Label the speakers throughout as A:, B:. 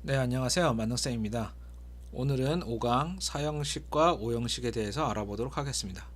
A: 네, 안녕하세요. 만능쌤입니다. 오늘은 5강 사형식과 오형식에 대해서 알아보도록 하겠습니다.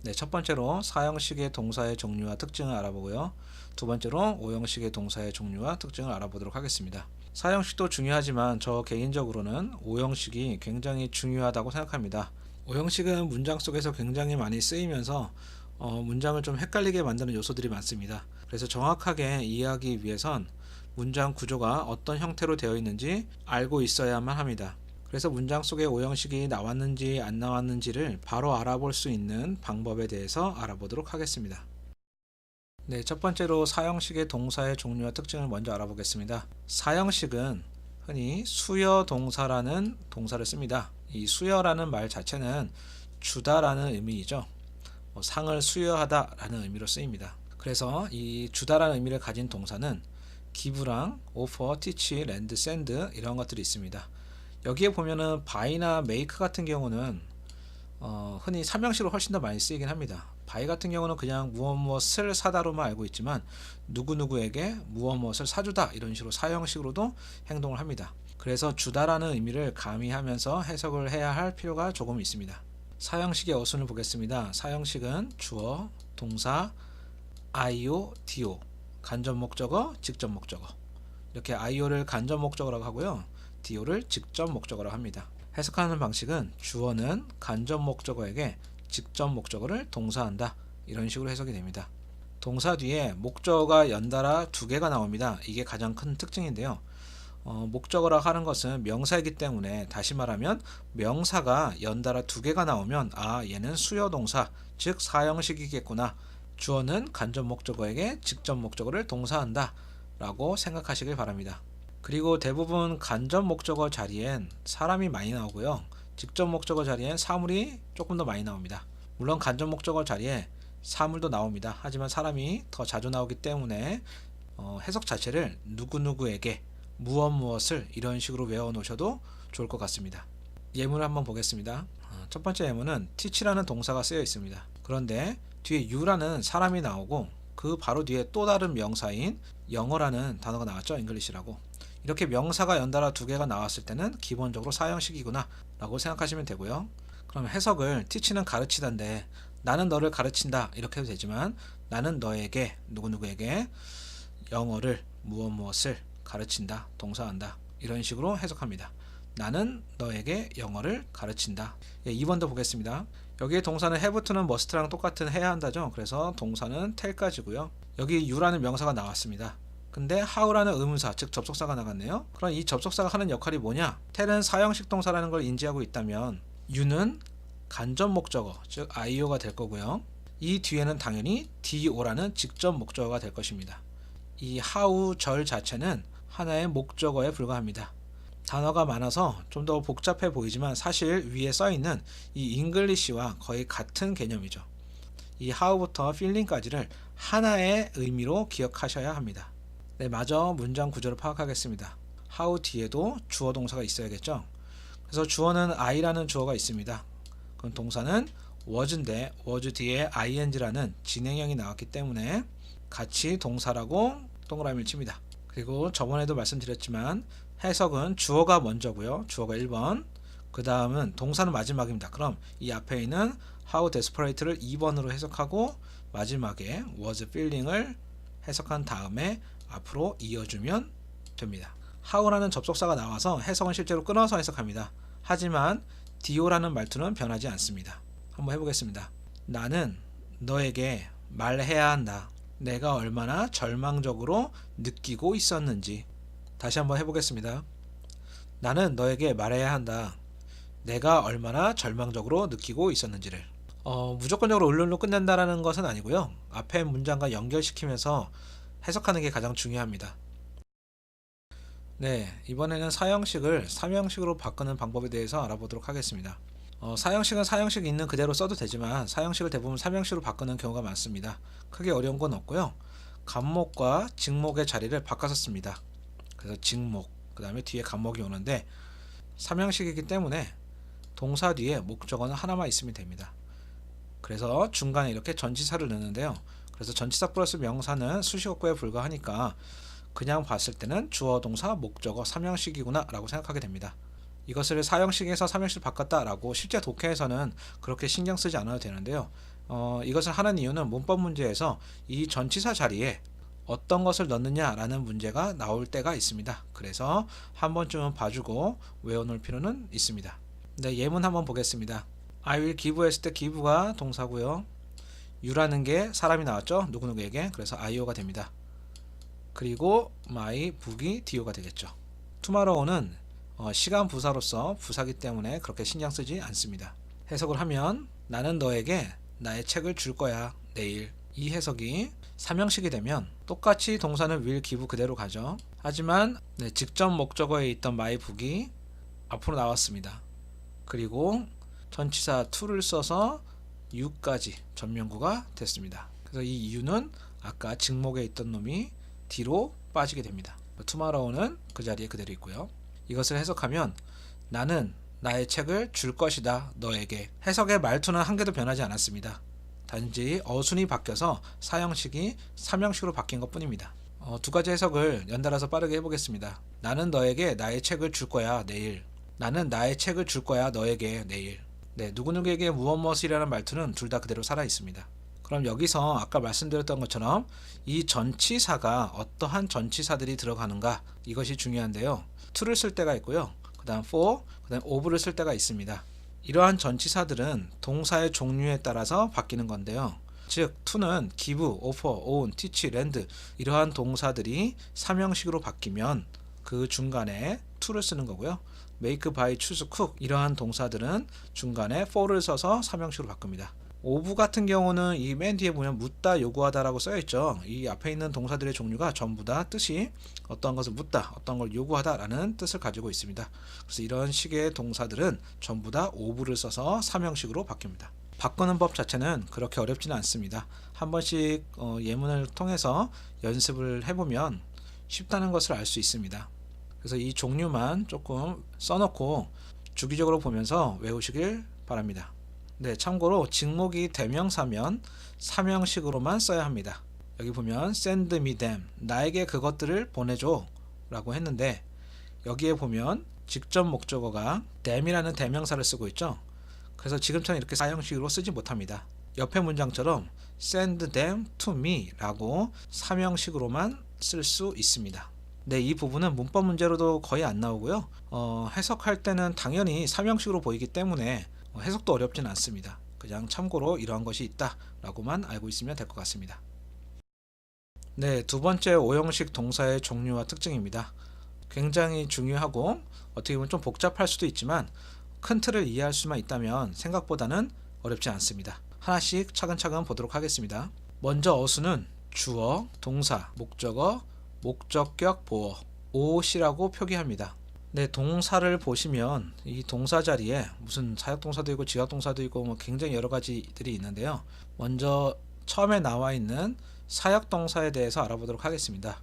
A: 네, 첫 번째로 사형식의 동사의 종류와 특징을 알아보고요. 두 번째로 오형식의 동사의 종류와 특징을 알아보도록 하겠습니다. 사형식도 중요하지만 저 개인적으로는 오형식이 굉장히 중요하다고 생각합니다. 오형식은 문장 속에서 굉장히 많이 쓰이면서 문장을 좀 헷갈리게 만드는 요소들이 많습니다. 그래서 정확하게 이해하기 위해선 문장 구조가 어떤 형태로 되어 있는지 알고 있어야만 합니다. 그래서 문장 속에 오형식이 나왔는지 안 나왔는지를 바로 알아볼 수 있는 방법에 대해서 알아보도록 하겠습니다. 네, 첫 번째로 사형식의 동사의 종류와 특징을 먼저 알아보겠습니다. 사형식은 흔히 수여 동사라는 동사를 씁니다. 이 수여라는 말 자체는 주다라는 의미이죠. 상을 수여하다라는 의미로 쓰입니다. 그래서 이 주다라는 의미를 가진 동사는 give랑 offer, teach, lend, send 이런 것들이 있습니다. 여기에 보면은 buy나 make 같은 경우는 흔히 삼형식으로 훨씬 더 많이 쓰이긴 합니다. buy 같은 경우는 그냥 무엇 무엇을 사다로만 알고 있지만 누구누구에게 무엇 무엇을 사주다 이런 식으로 사형식으로도 행동을 합니다. 그래서 주다라는 의미를 가미하면서 해석을 해야 할 필요가 조금 있습니다. 사형식의 어순을 보겠습니다. 사형식은 주어, 동사, IO, DO, 간접 목적어, 직접 목적어. 이렇게 IO를 간접 목적어라고 하고요. DO를 직접 목적어라고 합니다. 해석하는 방식은 주어는 간접 목적어에게 직접 목적어를 동사한다. 이런 식으로 해석이 됩니다. 동사 뒤에 목적어가 연달아 두 개가 나옵니다. 이게 가장 큰 특징인데요. 목적어라 하는 것은 명사이기 때문에 다시 말하면 명사가 연달아 두 개가 나오면 얘는 수요동사 즉 사형식이겠구나. 주어는 간접 목적어에게 직접 목적어를 동사한다 라고 생각하시길 바랍니다. 그리고 대부분 간접 목적어 자리엔 사람이 많이 나오고요. 직접 목적어 자리엔 사물이 조금 더 많이 나옵니다. 물론 간접 목적어 자리에 사물도 나옵니다. 하지만 사람이 더 자주 나오기 때문에 해석 자체를 누구누구에게 무엇 무엇을 이런 식으로 외워 놓으셔도 좋을 것 같습니다. 예문을 한번 보겠습니다. 첫 번째 예문은 teach라는 동사가 쓰여 있습니다. 그런데 뒤에 you라는 사람이 나오고 그 바로 뒤에 또 다른 명사인 영어라는 단어가 나왔죠. 잉글리시라고. 이렇게 명사가 연달아 두 개가 나왔을 때는 기본적으로 사형식이구나 라고 생각하시면 되고요. 그럼 해석을 teach는 가르치다인데 나는 너를 가르친다 이렇게 해도 되지만 나는 너에게 누구누구에게 영어를 무엇 무엇을 가르친다, 동사한다 이런 식으로 해석합니다. 나는 너에게 영어를 가르친다. 2번도 보겠습니다. 여기에 동사는 have토는 must랑 똑같은 해야 한다죠. 그래서 동사는 tell까지고요. 여기 you라는 명사가 나왔습니다. 근데 how라는 의문사 즉 접속사가 나갔네요. 그럼 이 접속사가 하는 역할이 뭐냐? tell은 사형식 동사라는 걸 인지하고 있다면 you는 간접 목적어 즉 IO가 될 거고요. 이 뒤에는 당연히 DO라는 직접 목적어가 될 것입니다. 이 how 절 자체는 하나의 목적어에 불과합니다. 단어가 많아서 좀 더 복잡해 보이지만 사실 위에 써있는 이 잉글리시와 거의 같은 개념이죠. 이 how부터 feeling까지를 하나의 의미로 기억하셔야 합니다. 네, 마저 문장 구조를 파악하겠습니다. how 뒤에도 주어 동사가 있어야겠죠. 그래서 주어는 I라는 주어가 있습니다. 그럼 동사는 was인데 was 뒤에 ing라는 진행형이 나왔기 때문에 같이 동사라고 동그라미를 칩니다. 그리고 저번에도 말씀드렸지만 해석은 주어가 먼저고요. 주어가 1번, 그 다음은 동사는 마지막입니다. 그럼 이 앞에 있는 how desperate를 2번으로 해석하고 마지막에 was feeling을 해석한 다음에 앞으로 이어주면 됩니다. how라는 접속사가 나와서 해석은 실제로 끊어서 해석합니다. 하지만 DO라는 말투는 변하지 않습니다. 한번 해보겠습니다. 나는 너에게 말해야 한다. 내가 얼마나 절망적으로 느끼고 있었는지. 다시 한번 해보겠습니다. 나는 너에게 말해야 한다. 내가 얼마나 절망적으로 느끼고 있었는지를. 무조건적으로 을룰로 끝낸다라는 것은 아니고요. 앞에 문장과 연결시키면서 해석하는 게 가장 중요합니다. 네, 이번에는 사형식을 삼형식으로 바꾸는 방법에 대해서 알아보도록 하겠습니다. 사형식은 사형식 있는 그대로 써도 되지만 사형식을 대부분 삼형식으로 바꾸는 경우가 많습니다. 크게 어려운 건 없고요. 간목과 직목의 자리를 바꿔서 씁니다. 그래서 직목, 그 다음에 뒤에 간목이 오는데 삼형식이기 때문에 동사 뒤에 목적어는 하나만 있으면 됩니다. 그래서 중간에 이렇게 전치사를 넣는데요. 그래서 전치사 플러스 명사는 수식어구에 불과하니까 그냥 봤을 때는 주어, 동사, 목적어, 삼형식이구나 라고 생각하게 됩니다. 이것을 사형식에서 삼형식으로 바꿨다라고 실제 독해에서는 그렇게 신경 쓰지 않아도 되는데요. 이것을 하는 이유는 문법 문제에서 이 전치사 자리에 어떤 것을 넣느냐라는 문제가 나올 때가 있습니다. 그래서 한 번쯤은 봐주고 외워놓을 필요는 있습니다. 네, 예문 한번 보겠습니다. I will give 했을 때 give가 동사고요. you라는 게 사람이 나왔죠. 누구누구에게. 그래서 IO가 됩니다. 그리고 my book이 DO가 되겠죠. tomorrow는 시간 부사로서 부사기 때문에 그렇게 신경 쓰지 않습니다. 해석을 하면 나는 너에게 나의 책을 줄 거야 내일. 이 해석이 삼형식이 되면 똑같이 동사는 will give 그대로 가죠. 하지만 직접 목적어에 있던 my book이 앞으로 나왔습니다. 그리고 전치사 to를 써서 you까지 전면구가 됐습니다. 그래서 이 you는 아까 직목에 있던 놈이 뒤로 빠지게 됩니다. tomorrow는 그 자리에 그대로 있고요. 이것을 해석하면 나는 나의 책을 줄 것이다 너에게. 해석의 말투는 한 개도 변하지 않았습니다. 단지 어순이 바뀌어서 사형식이 삼형식으로 바뀐 것 뿐입니다. 두 가지 해석을 연달아서 빠르게 해보겠습니다. 나는 너에게 나의 책을 줄 거야 내일. 나는 나의 책을 줄 거야 너에게 내일. 네, 누구누구에게 무엇무엇이라는 말투는 둘 다 그대로 살아 있습니다. 그럼 여기서 아까 말씀드렸던 것처럼 이 전치사가 어떠한 전치사들이 들어가는가, 이것이 중요한데요. to를 쓸 때가 있고요. 그 다음 for, 그 다음 of를 쓸 때가 있습니다. 이러한 전치사들은 동사의 종류에 따라서 바뀌는 건데요. 즉 to는 give, offer, own, teach, lend 이러한 동사들이 삼형식으로 바뀌면 그 중간에 to를 쓰는 거고요. make, buy, choose, cook 이러한 동사들은 중간에 for를 써서 삼형식으로 바꿉니다. of 같은 경우는 이 맨 뒤에 보면 묻다, 요구하다 라고 써있죠. 이 앞에 있는 동사들의 종류가 전부 다 뜻이 어떤 것을 묻다, 어떤 걸 요구하다 라는 뜻을 가지고 있습니다. 그래서 이런 식의 동사들은 전부 다 of를 써서 삼형식으로 바뀝니다. 바꾸는 법 자체는 그렇게 어렵지는 않습니다. 한 번씩 예문을 통해서 연습을 해보면 쉽다는 것을 알 수 있습니다. 그래서 이 종류만 조금 써놓고 주기적으로 보면서 외우시길 바랍니다. 네, 참고로 직목이 대명사면 삼형식으로만 써야 합니다. 여기 보면 send me them, 나에게 그것들을 보내줘 라고 했는데 여기에 보면 직접 목적어가 them이라는 대명사를 쓰고 있죠. 그래서 지금처럼 이렇게 사형식으로 쓰지 못합니다. 옆에 문장처럼 send them to me 라고 삼형식으로만 쓸 수 있습니다. 네, 이 부분은 문법 문제로도 거의 안 나오고요. 해석할 때는 당연히 삼형식으로 보이기 때문에 해석도 어렵진 않습니다. 그냥 참고로 이러한 것이 있다 라고만 알고 있으면 될 것 같습니다. 네, 두 번째 오형식 동사의 종류와 특징입니다. 굉장히 중요하고 어떻게 보면 좀 복잡할 수도 있지만 큰 틀을 이해할 수만 있다면 생각보다는 어렵지 않습니다. 하나씩 차근차근 보도록 하겠습니다. 먼저 어순은 주어, 동사, 목적어, 목적격, 보어, OOC라고 표기합니다. 네, 동사를 보시면 이 동사 자리에 무슨 사역동사도 있고 지각동사도 있고 뭐 굉장히 여러 가지들이 있는데요. 먼저 처음에 나와 있는 사역동사에 대해서 알아보도록 하겠습니다.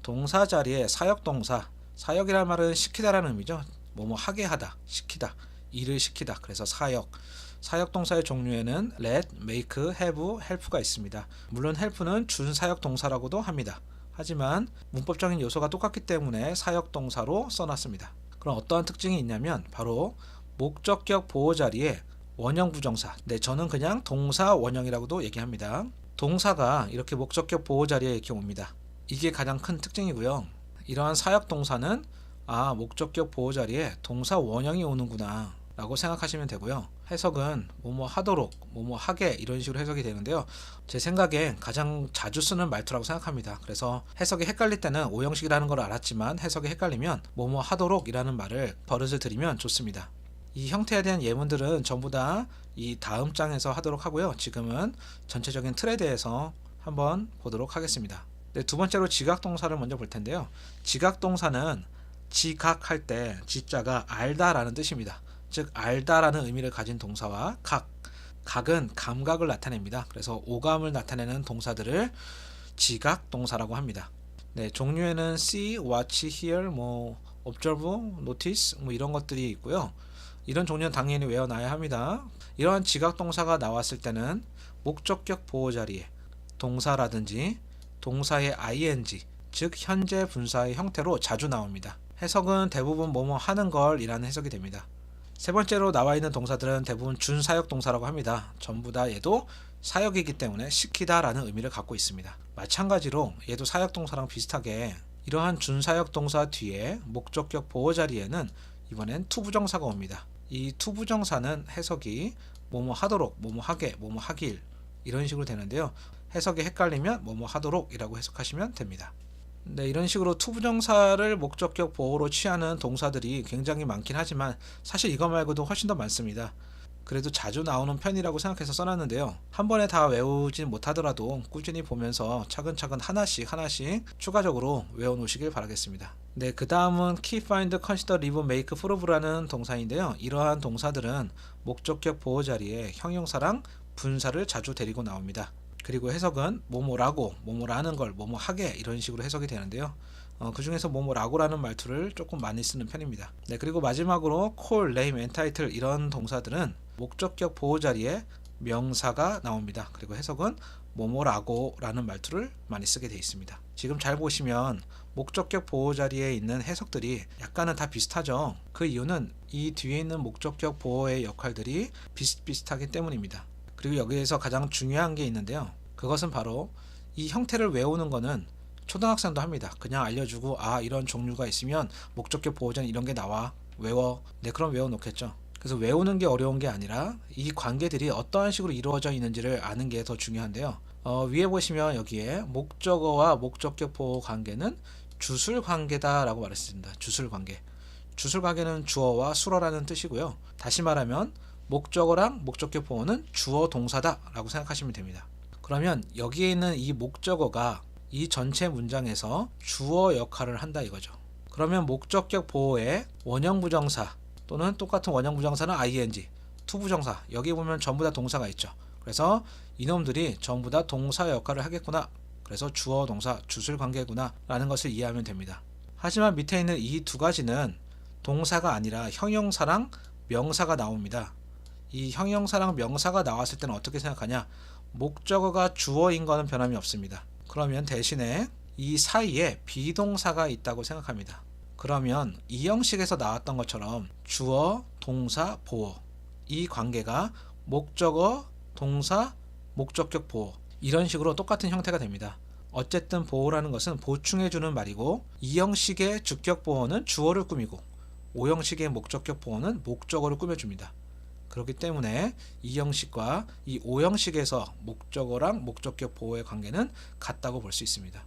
A: 동사 자리에 사역동사, 사역이라는 말은 시키다라는 의미죠. 뭐뭐 하게 하다, 시키다, 일을 시키다. 그래서 사역. 사역동사의 종류에는 let, make, have, help가 있습니다. 물론 help는 준사역동사라고도 합니다. 하지만 문법적인 요소가 똑같기 때문에 사역동사로 써놨습니다. 그럼 어떠한 특징이 있냐면 바로 목적격 보호 자리에 원형 부정사, 네, 저는 그냥 동사 원형이라고도 얘기합니다. 동사가 이렇게 목적격 보호 자리에 이렇게 옵니다. 이게 가장 큰 특징이고요. 이러한 사역동사는 목적격 보호 자리에 동사 원형이 오는구나 라고 생각하시면 되고요. 해석은 뭐뭐 하도록, 뭐뭐 하게 이런 식으로 해석이 되는데요. 제 생각에 가장 자주 쓰는 말투라고 생각합니다. 그래서 해석이 헷갈릴 때는 오형식이라는 걸 알았지만 해석이 헷갈리면 뭐뭐 하도록 이라는 말을 버릇을 들이면 좋습니다. 이 형태에 대한 예문들은 전부 다 이 다음 장에서 하도록 하고요. 지금은 전체적인 틀에 대해서 한번 보도록 하겠습니다. 네, 두 번째로 지각동사를 먼저 볼 텐데요. 지각동사는 지각할 때 지자가 알다라는 뜻입니다. 즉 알다라는 의미를 가진 동사와 각은 감각을 나타냅니다. 그래서 오감을 나타내는 동사들을 지각 동사라고 합니다. 네, 종류에는 see, watch, hear, observe, notice 이런 것들이 있고요. 이런 종류는 당연히 외워놔야 합니다. 이러한 지각 동사가 나왔을 때는 목적격 보호 자리에 동사라든지 동사의 ing, 즉 현재 분사의 형태로 자주 나옵니다. 해석은 대부분 뭐뭐 하는 걸 이라는 해석이 됩니다. 세 번째로 나와 있는 동사들은 대부분 준사역 동사라고 합니다. 전부 다 얘도 사역이기 때문에 시키다 라는 의미를 갖고 있습니다. 마찬가지로 얘도 사역 동사랑 비슷하게 이러한 준사역 동사 뒤에 목적격 보호 자리에는 이번엔 투부정사가 옵니다. 이 투부정사는 해석이 뭐뭐 하도록, 뭐뭐 하게, 뭐뭐 하길 이런 식으로 되는데요. 해석이 헷갈리면 뭐뭐 하도록 이라고 해석하시면 됩니다. 네, 이런 식으로 투부정사를 목적격 보호로 취하는 동사들이 굉장히 많긴 하지만 사실 이거 말고도 훨씬 더 많습니다. 그래도 자주 나오는 편이라고 생각해서 써놨는데요. 한 번에 다 외우진 못하더라도 꾸준히 보면서 차근차근 하나씩 추가적으로 외워놓으시길 바라겠습니다. 네, 그 다음은 keep, find, consider, leave, make, prove라는 동사인데요. 이러한 동사들은 목적격 보호 자리에 형용사랑 분사를 자주 데리고 나옵니다. 그리고 해석은 뭐뭐라고, 뭐뭐라는 걸 뭐뭐하게 이런 식으로 해석이 되는데요. 그 중에서 뭐뭐라고라는 말투를 조금 많이 쓰는 편입니다. 네, 그리고 마지막으로 call, name, entitle 이런 동사들은 목적격 보호 자리에 명사가 나옵니다. 그리고 해석은 뭐뭐라고 라는 말투를 많이 쓰게 되어 있습니다. 지금 잘 보시면 목적격 보호 자리에 있는 해석들이 약간은 다 비슷하죠. 그 이유는 이 뒤에 있는 목적격 보호의 역할들이 비슷비슷하기 때문입니다. 그리고 여기에서 가장 중요한 게 있는데요. 그것은 바로 이 형태를 외우는 거는 초등학생도 합니다. 그냥 알려주고 이런 종류가 있으면 목적격 보호자는 이런 게 나와 외워. 네, 그럼 외워놓겠죠. 그래서 외우는 게 어려운 게 아니라 이 관계들이 어떠한 식으로 이루어져 있는지를 아는 게 더 중요한데요. 위에 보시면 여기에 목적어와 목적격 보호 관계는 주술 관계다 라고 말했습니다. 주술 관계. 주술 관계는 주어와 수어라는 뜻이고요. 다시 말하면 목적어랑 목적격 보호는 주어 동사다 라고 생각하시면 됩니다. 그러면 여기에 있는 이 목적어가 이 전체 문장에서 주어 역할을 한다 이거죠. 그러면 목적격 보호의 원형부정사 또는 똑같은 원형부정사는 ing, 투부정사 여기 보면 전부 다 동사가 있죠. 그래서 이놈들이 전부 다 동사 역할을 하겠구나. 그래서 주어 동사 주술 관계구나 라는 것을 이해하면 됩니다. 하지만 밑에 있는 이 두 가지는 동사가 아니라 형용사랑 명사가 나옵니다. 이 형용사랑 명사가 나왔을 때는 어떻게 생각하냐? 목적어가 주어인 거는 변함이 없습니다. 그러면 대신에 이 사이에 비동사가 있다고 생각합니다. 그러면 이 형식에서 나왔던 것처럼 주어, 동사, 보어 이 관계가 목적어, 동사, 목적격 보어 이런 식으로 똑같은 형태가 됩니다. 어쨌든 보어라는 것은 보충해주는 말이고 이 형식의 주격 보어는 주어를 꾸미고 O 형식의 목적격 보어는 목적어를 꾸며줍니다. 그렇기 때문에 이 형식과 이 O 형식에서 목적어랑 목적격 보호의 관계는 같다고 볼 수 있습니다.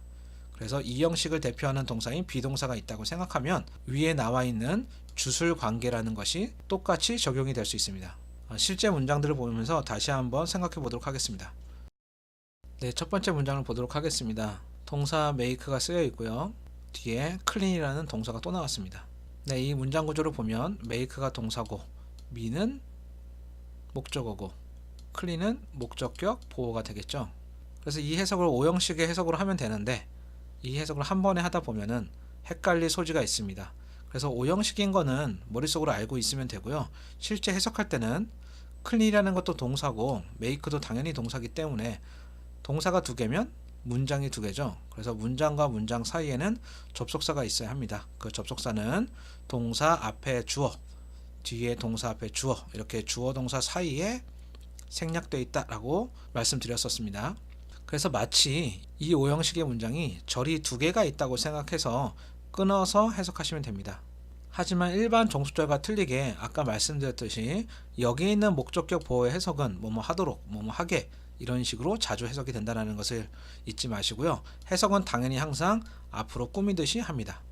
A: 그래서 이 형식을 대표하는 동사인 비동사가 있다고 생각하면 위에 나와 있는 주술 관계라는 것이 똑같이 적용이 될 수 있습니다. 실제 문장들을 보면서 다시 한번 생각해 보도록 하겠습니다. 네, 첫 번째 문장을 보도록 하겠습니다. 동사 make가 쓰여 있고요. 뒤에 clean이라는 동사가 또 나왔습니다. 네, 이 문장 구조를 보면 make가 동사고 me는 목적어고 clean은 목적격 보호가 되겠죠. 그래서 이 해석을 O 형식의 해석으로 하면 되는데 이 해석을 한 번에 하다 보면은 헷갈릴 소지가 있습니다. 그래서 O 형식인 거는 머릿속으로 알고 있으면 되고요. 실제 해석할 때는 clean이라는 것도 동사고 make도 당연히 동사기 때문에 동사가 두 개면 문장이 두 개죠. 그래서 문장과 문장 사이에는 접속사가 있어야 합니다. 그 접속사는 동사 앞에 주어, 뒤에 동사 앞에 주어 이렇게 주어 동사 사이에 생략되어 있다라고 말씀드렸었습니다. 그래서 마치 이 O 형식의 문장이 절이 두 개가 있다고 생각해서 끊어서 해석하시면 됩니다. 하지만 일반 종수절과 틀리게 아까 말씀드렸듯이 여기 있는 목적격 보호의 해석은 뭐뭐 하도록, 뭐뭐 하게 이런 식으로 자주 해석이 된다는 것을 잊지 마시고요. 해석은 당연히 항상 앞으로 꾸미듯이 합니다.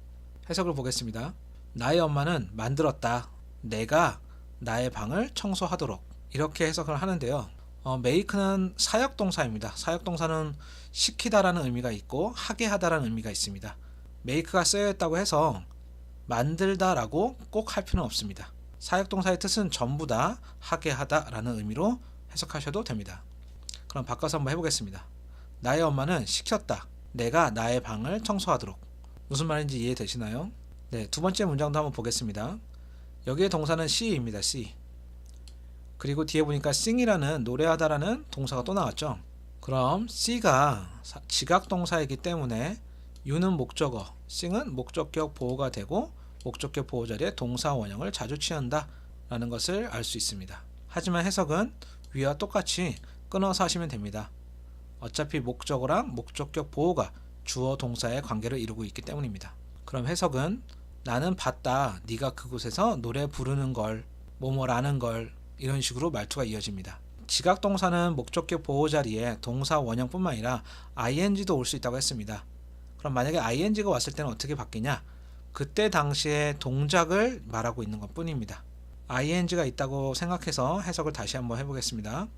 A: 해석을 보겠습니다. 나의 엄마는 만들었다. 내가 나의 방을 청소하도록 이렇게 해석을 하는데요. make는 사역동사입니다. 사역동사는 시키다라는 의미가 있고 하게 하다라는 의미가 있습니다. make가 쓰여 있다고 해서 만들다라고 꼭 할 필요는 없습니다. 사역동사의 뜻은 전부 다 하게 하다라는 의미로 해석하셔도 됩니다. 그럼 바꿔서 한번 해보겠습니다. 나의 엄마는 시켰다. 내가 나의 방을 청소하도록. 무슨 말인지 이해되시나요? 네, 두 번째 문장도 한번 보겠습니다. 여기에 동사는 see입니다. see. 그리고 뒤에 보니까 sing이라는 노래하다라는 동사가 또 나왔죠. 그럼 see가 지각 동사이기 때문에 you는 목적어, sing은 목적격 보호가 되고 목적격 보호 자리에 동사 원형을 자주 취한다 라는 것을 알 수 있습니다. 하지만 해석은 위와 똑같이 끊어서 하시면 됩니다. 어차피 목적어랑 목적격 보호가 주어 동사의 관계를 이루고 있기 때문입니다. 그럼 해석은 나는 봤다. 네가 그곳에서 노래 부르는 걸, 뭐뭐라는 걸, 이런 식으로 말투가 이어집니다. 지각 동사는 목적격 보호 자리에 동사 원형뿐만 아니라 ing도 올 수 있다고 했습니다. 그럼 만약에 ing가 왔을 때는 어떻게 바뀌냐? 그때 당시에 동작을 말하고 있는 것 뿐입니다. ing가 있다고 생각해서 해석을 다시 한번 해보겠습니다.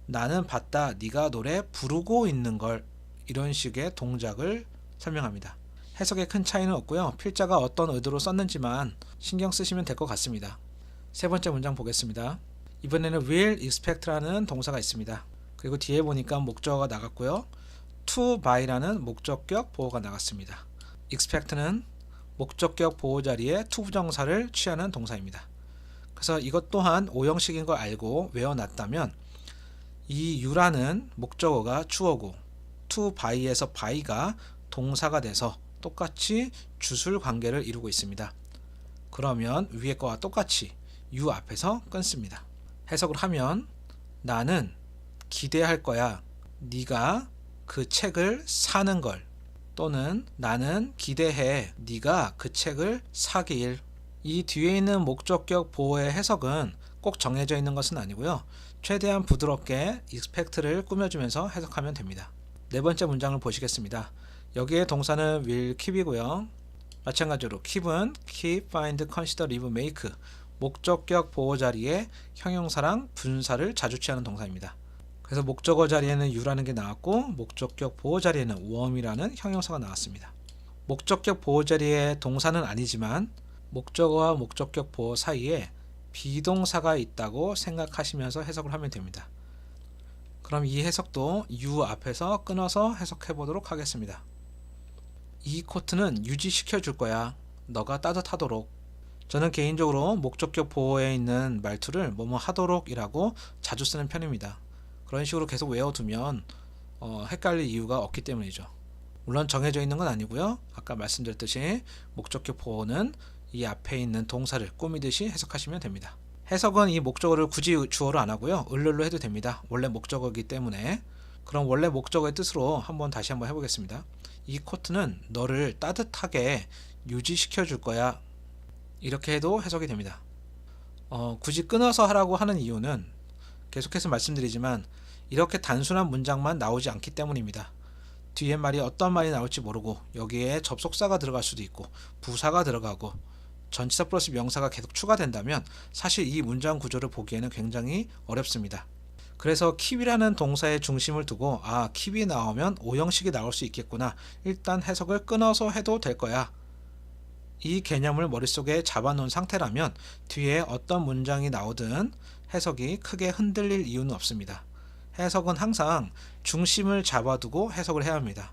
A: 나는 봤다. 네가 노래 부르고 있는 걸, 이런 식의 동작을 설명합니다. 해석에 큰 차이는 없고요. 필자가 어떤 의도로 썼는지만 신경 쓰시면 될 것 같습니다. 세 번째 문장 보겠습니다. 이번에는 will expect라는 동사가 있습니다. 그리고 뒤에 보니까 목적어가 나갔고요. to by라는 목적격 보호가 나갔습니다. expect는 목적격 보호 자리에 to 부정사를 취하는 동사입니다. 그래서 이것 또한 오형식인 걸 알고 외워놨다면 이 you라는 목적어가 주어고 to by에서 by가 동사가 돼서 똑같이 주술 관계를 이루고 있습니다. 그러면 위에 거와 똑같이 you 앞에서 끊습니다. 해석을 하면 나는 기대할 거야. 네가 그 책을 사는 걸, 또는 나는 기대해. 네가 그 책을 사길. 이 뒤에 있는 목적격 보호의 해석은 꼭 정해져 있는 것은 아니고요. 최대한 부드럽게 expect를 꾸며주면서 해석하면 됩니다. 네 번째 문장을 보시겠습니다. 여기에 동사는 will keep이고요. 마찬가지로 keep은 keep, find, consider, leave, make 목적격 보호 자리에 형용사랑 분사를 자주 취하는 동사입니다. 그래서 목적어 자리에는 you라는 게 나왔고 목적격 보호 자리에는 warm이라는 형용사가 나왔습니다. 목적격 보호 자리에 동사는 아니지만 목적어와 목적격 보호 사이에 비동사가 있다고 생각하시면서 해석을 하면 됩니다. 그럼 이 해석도 you 앞에서 끊어서 해석해 보도록 하겠습니다. 이 코트는 유지시켜 줄 거야. 너가 따뜻하도록. 저는 개인적으로 목적격 보호에 있는 말투를 뭐뭐 하도록 이라고 자주 쓰는 편입니다. 그런 식으로 계속 외워두면 헷갈릴 이유가 없기 때문이죠. 물론 정해져 있는 건 아니고요. 아까 말씀드렸듯이 목적격 보호는 이 앞에 있는 동사를 꾸미듯이 해석하시면 됩니다. 해석은 이 목적어를 굳이 주어로 안 하고요. 을로 해도 됩니다. 원래 목적어이기 때문에. 그럼 원래 목적어의 뜻으로 다시 한번 해보겠습니다. 이 코트는 너를 따뜻하게 유지시켜 줄 거야. 이렇게 해도 해석이 됩니다. 굳이 끊어서 하라고 하는 이유는 계속해서 말씀드리지만 이렇게 단순한 문장만 나오지 않기 때문입니다. 뒤에 말이 어떤 말이 나올지 모르고 여기에 접속사가 들어갈 수도 있고 부사가 들어가고 전치사 플러스 명사가 계속 추가된다면 사실 이 문장 구조를 보기에는 굉장히 어렵습니다. 그래서 keep이라는 동사의 중심을 두고 keep이 나오면 오형식이 나올 수 있겠구나. 일단 해석을 끊어서 해도 될 거야. 이 개념을 머릿속에 잡아놓은 상태라면 뒤에 어떤 문장이 나오든 해석이 크게 흔들릴 이유는 없습니다. 해석은 항상 중심을 잡아두고 해석을 해야 합니다.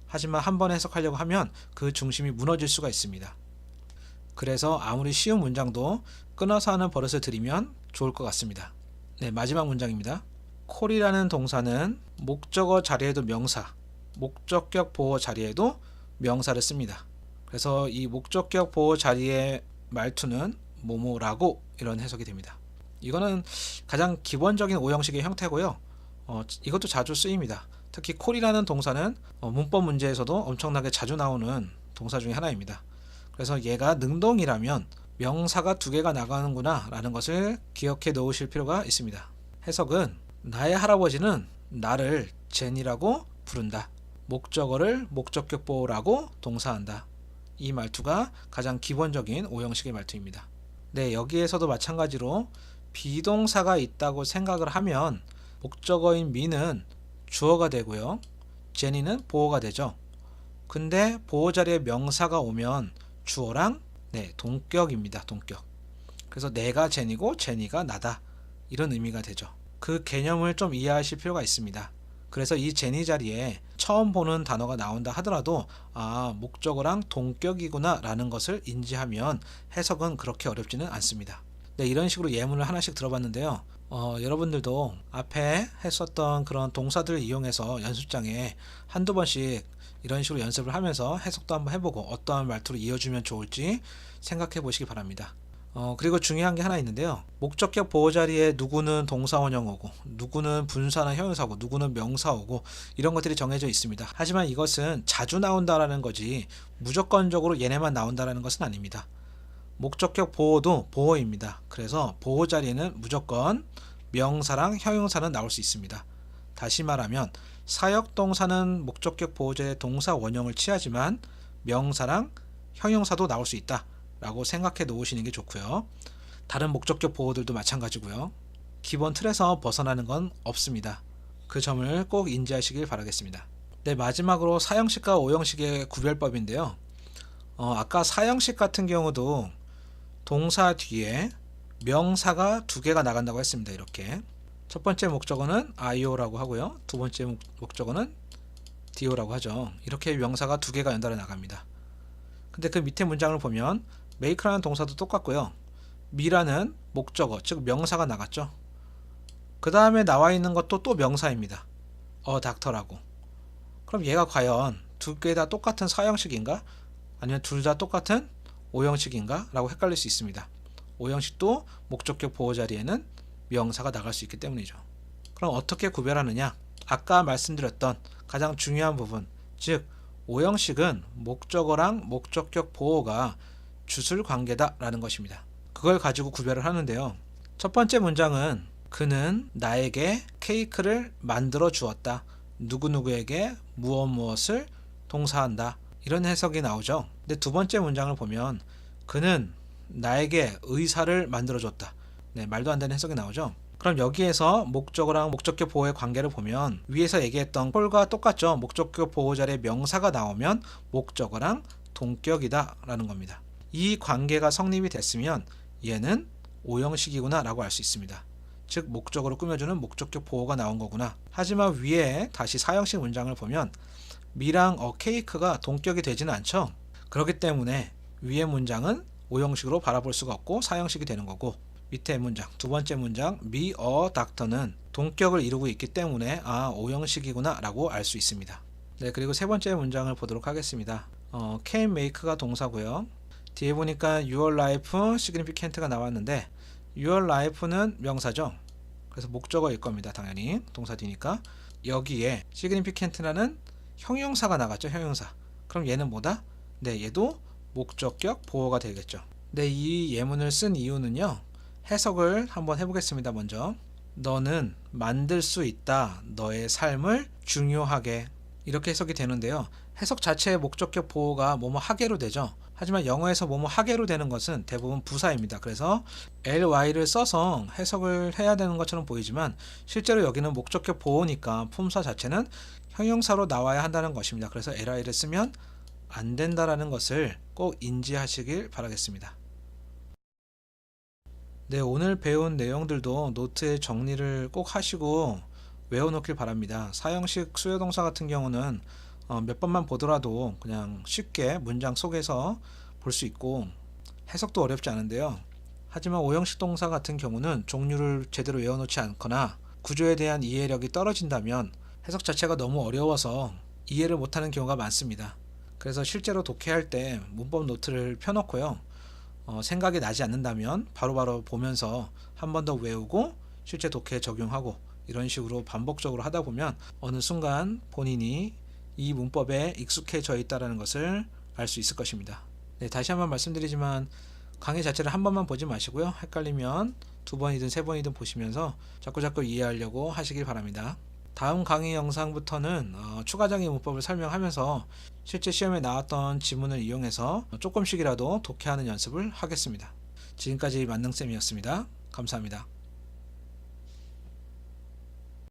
A: 하지만 한번 해석하려고 하면 그 중심이 무너질 수가 있습니다. 그래서 아무리 쉬운 문장도 끊어서 하는 버릇을 들이면 좋을 것 같습니다. 네, 마지막 문장입니다. call이라는 동사는 목적어 자리에도 명사, 목적격 보호 자리에도 명사를 씁니다. 그래서 이 목적격 보호 자리의 말투는 뭐뭐라고 이런 해석이 됩니다. 이거는 가장 기본적인 오형식의 형태고요. 이것도 자주 쓰입니다. 특히 call이라는 동사는 문법 문제에서도 엄청나게 자주 나오는 동사 중에 하나입니다. 그래서 얘가 능동이라면 명사가 두 개가 나가는구나 라는 것을 기억해 놓으실 필요가 있습니다. 해석은 나의 할아버지는 나를 젠이라고 부른다. 목적어를 목적격 보호라고 동사한다. 이 말투가 가장 기본적인 오형식의 말투입니다. 네, 여기에서도 마찬가지로 비동사가 있다고 생각을 하면 목적어인 me는 주어가 되고요. 젠이는 보호가 되죠. 근데 보호 자리에 명사가 오면 주어랑 동격입니다. 동격. 그래서 내가 젠이고 젠이가 나다. 이런 의미가 되죠. 그 개념을 좀 이해하실 필요가 있습니다. 그래서 이 젠이 자리에 처음 보는 단어가 나온다 하더라도 목적어랑 동격이구나 라는 것을 인지하면 해석은 그렇게 어렵지는 않습니다. 네, 이런 식으로 예문을 하나씩 들어봤는데요. 여러분들도 앞에 했었던 그런 동사들을 이용해서 연습장에 한두 번씩 이런 식으로 연습을 하면서 해석도 한번 해보고 어떠한 말투로 이어주면 좋을지 생각해 보시기 바랍니다. 그리고 중요한 게 하나 있는데요. 목적격 보호 자리에 누구는 동사원형어고 누구는 분사나 형용사고 누구는 명사어고 이런 것들이 정해져 있습니다. 하지만 이것은 자주 나온다라는 거지 무조건적으로 얘네만 나온다라는 것은 아닙니다. 목적격 보호도 보호입니다. 그래서 보호 자리에는 무조건 명사랑 형용사는 나올 수 있습니다. 다시 말하면 사역동사는 목적격 보호자의 동사 원형을 취하지만 명사랑 형용사도 나올 수 있다 라고 생각해 놓으시는 게 좋고요. 다른 목적격 보호들도 마찬가지고요. 기본 틀에서 벗어나는 건 없습니다. 그 점을 꼭 인지하시길 바라겠습니다. 네, 마지막으로 사형식과 오형식의 구별법인데요. 아까 사형식 같은 경우도 동사 뒤에 명사가 두 개가 나간다고 했습니다. 이렇게 첫 번째 목적어는 IO라고 하고요. 두 번째 목적어는 DO라고 하죠. 이렇게 명사가 두 개가 연달아 나갑니다. 근데 그 밑에 문장을 보면 make라는 동사도 똑같고요. me라는 목적어, 즉 명사가 나갔죠. 그 다음에 나와 있는 것도 또 명사입니다. doctor라고. 그럼 얘가 과연 두 개 다 똑같은 사형식인가? 아니면 둘 다 똑같은 오형식인가? 라고 헷갈릴 수 있습니다. 오형식도 목적격 보호 자리에는 명사가 나갈 수 있기 때문이죠. 그럼 어떻게 구별하느냐? 아까 말씀드렸던 가장 중요한 부분, 즉 오형식은 목적어랑 목적격 보호가 주술 관계다 라는 것입니다. 그걸 가지고 구별을 하는데요. 첫 번째 문장은 그는 나에게 케이크를 만들어 주었다. 누구누구에게 무엇무엇을 동사한다. 이런 해석이 나오죠. 근데 두 번째 문장을 보면 그는 나에게 의사를 만들어줬다. 네, 말도 안 되는 해석이 나오죠. 그럼 여기에서 목적어랑 목적격 보호의 관계를 보면 위에서 얘기했던 폴과 똑같죠. 목적격 보호 자리에 명사가 나오면 목적어랑 동격이다 라는 겁니다. 이 관계가 성립이 됐으면 얘는 오형식이구나 라고 알 수 있습니다. 즉 목적어로 꾸며주는 목적격 보호가 나온 거구나. 하지만 위에 다시 사형식 문장을 보면 미랑 케이크가 동격이 되지는 않죠. 그렇기 때문에 위의 문장은 오형식으로 바라볼 수가 없고 사형식이 되는 거고, 밑에 문장, 두 번째 문장 me a doctor는 동격을 이루고 있기 때문에 오형식이구나 라고 알 수 있습니다. 네, 그리고 세 번째 문장을 보도록 하겠습니다. can make가 동사고요. 뒤에 보니까 your life significant가 나왔는데 your life는 명사죠. 그래서 목적어일 겁니다. 당연히 동사 뒤니까. 여기에 significant라는 형용사가 나갔죠. 형용사. 그럼 얘는 뭐다? 네, 얘도 목적격 보호가 되겠죠. 네, 이 예문을 쓴 이유는요. 해석을 한번 해보겠습니다. 먼저 너는 만들 수 있다. 너의 삶을 중요하게. 이렇게 해석이 되는데요. 해석 자체의 목적격 보호가 뭐뭐 하게로 되죠. 하지만 영어에서 뭐뭐 하게로 되는 것은 대부분 부사입니다. 그래서 ly를 써서 해석을 해야 되는 것처럼 보이지만 실제로 여기는 목적격 보호니까 품사 자체는 형용사로 나와야 한다는 것입니다. 그래서 ly를 쓰면 안 된다라는 것을 꼭 인지하시길 바라겠습니다. 네, 오늘 배운 내용들도 노트에 정리를 꼭 하시고 외워놓길 바랍니다. 사형식 수요동사 같은 경우는 몇 번만 보더라도 그냥 쉽게 문장 속에서 볼 수 있고 해석도 어렵지 않은데요. 하지만 오형식 동사 같은 경우는 종류를 제대로 외워놓지 않거나 구조에 대한 이해력이 떨어진다면 해석 자체가 너무 어려워서 이해를 못하는 경우가 많습니다. 그래서 실제로 독해할 때 문법 노트를 펴놓고요. 생각이 나지 않는다면 바로바로 보면서 한 번 더 외우고 실제 독해에 적용하고 이런 식으로 반복적으로 하다 보면 어느 순간 본인이 이 문법에 익숙해져 있다는 것을 알 수 있을 것입니다. 네, 다시 한번 말씀드리지만 강의 자체를 한 번만 보지 마시고요. 헷갈리면 두 번이든 세 번이든 보시면서 자꾸자꾸 이해하려고 하시길 바랍니다. 다음 강의 영상부터는 추가적인 문법을 설명하면서 실제 시험에 나왔던 지문을 이용해서 조금씩이라도 독해하는 연습을 하겠습니다. 지금까지 만능쌤이었습니다. 감사합니다.